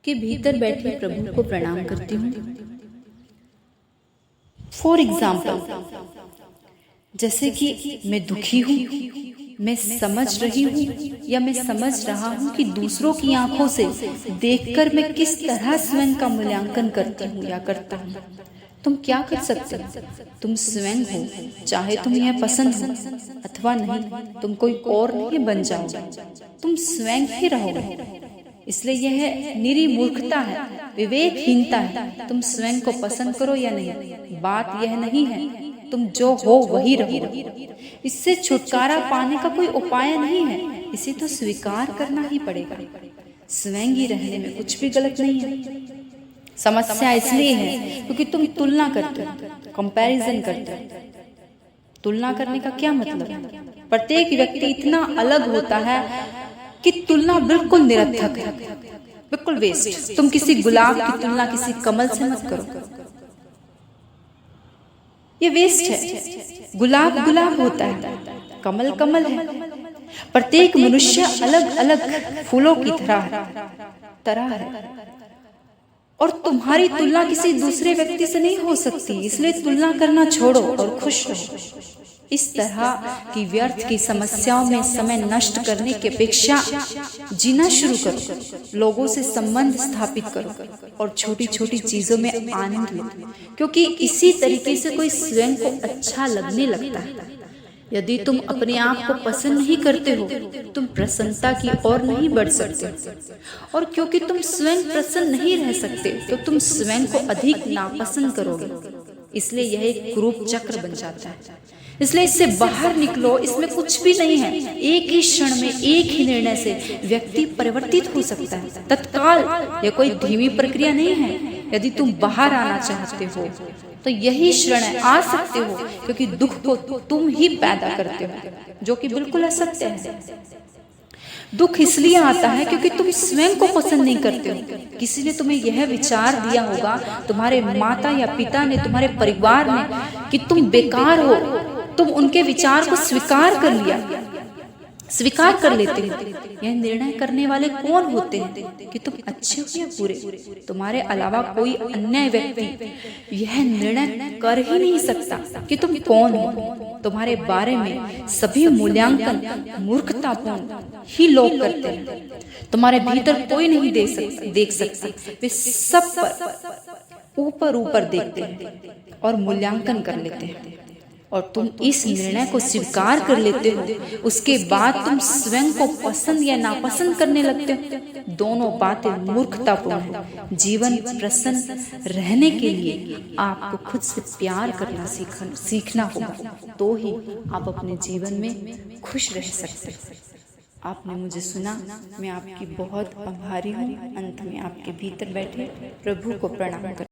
के भीतर बैठे प्रभु को प्रणाम करती हूँ। फॉर एग्जाम्पल, जैसे कि मैं दुखी हूँ, मैं समझ रही हूँ या मैं समझ रहा हूँ कि दूसरों की आंखों से देखकर मैं किस तरह स्वयं का मूल्यांकन करती हूँ या करता हूँ। तुम क्या कर सकते हो? तुम स्वयं हो, चाहे तुम्हें यह पसंद हो अथवा नहीं। तुम कोई और नहीं बन जाओगे, तुम स्वयं ही रहोगे। इसलिए यह निरी मूर्खता है, विवेकहीनता है। तुम स्वयं को पसंद करो या नहीं, बात यह नहीं है। तुम जो हो वही रहो। इससे छुटकारा पाने का कोई उपाय नहीं है, इसे तो स्वीकार करना ही पड़ेगा। स्वयं ही रहने में कुछ भी गलत नहीं है। समस्या इसलिए है क्योंकि तुम तुलना करते हो, कंपैरिजन करते हो। तुलना करने का क्या मतलब है? प्रत्येक व्यक्ति इतना अलग होता है कि तुलना बिल्कुल निरर्थक है, बिल्कुल वेस्ट। तुम किसी गुलाब की तुलना किसी कमल से मत करो, ये वेस्ट है। गुलाब गुलाब होता है, कमल कमल है। प्रत्येक मनुष्य अलग अलग फूलों की तरह है और तुम्हारी तुलना किसी दूसरे व्यक्ति से नहीं हो सकती। इसलिए तुलना करना छोड़ो और खुश रहो। इस तरह की व्यर्थ की समस्याओं में समय नष्ट करने की अपेक्षा जीना शुरू करो। लोगों से संबंध स्थापित करो और छोटी छोटी चीजों में आनंद लो, क्योंकि इसी तरीके से कोई स्वयं को अच्छा लगने लगता है। यदि तुम अपने आप को पसंद नहीं करते हो, तुम प्रसन्नता की ओर नहीं बढ़ सकते, और क्योंकि तुम स्वयं प्रसन्न नहीं रह सकते तो तुम स्वयं को अधिक नापसंद करोगे। इसलिए यह एक कुरूप चक्र बन जाता है। इसलिए इससे बाहर निकलो, इसमें कुछ भी नहीं है। एक ही क्षण में, एक ही निर्णय से व्यक्ति परिवर्तित हो सकता है, तत्काल। यह कोई धीमी प्रक्रिया नहीं है। यदि तुम बाहर आना चाहते हो तो यही क्षण है, आ सकते हो, क्योंकि दुख को तुम ही पैदा करते हो, जो कि बिल्कुल असत्य है। दुख इसलिए आता है क्योंकि तुम स्वयं को पसंद नहीं करते हो। किसी ने तुम्हें यह विचार दिया होगा, तुम्हारे माता या पिता ने, तुम्हारे परिवार ने, कि तुम बेकार हो। तुम उनके विचार को स्वीकार कर लिया, स्वीकार कर लेते हो। यह निर्णय करने वाले कौन होते हैं कि तुम अच्छे हो या बुरे? तुम्हारे अलावा कोई अन्य व्यक्ति यह निर्णय कर ही नहीं सकता कि तुम कौन हो। तुम्हारे बारे में सभी मूल्यांकन मूर्खतापूर्ण ही लोग करते हैं। तुम्हारे भीतर कोई नहीं देख सकता। वे सब पर ऊपर देखते हैं और मूल्यांकन कर लेते हैं, और तुम इस निर्णय को स्वीकार कर लेते हो। उसके बाद तुम स्वयं को पसंद या नापसंद करने लगते हो। दोनों बातें मूर्खतापूर्ण हैं। जीवन प्रसन्न रहने के लिए आपको खुद से प्यार करना सीखना होगा, तो ही आप अपने जीवन में खुश रह सकते हैं। आपने मुझे सुना, मैं आपकी बहुत आभारी हूँ। अंत में आपके भीतर बैठे प्रभु को प्रणाम कर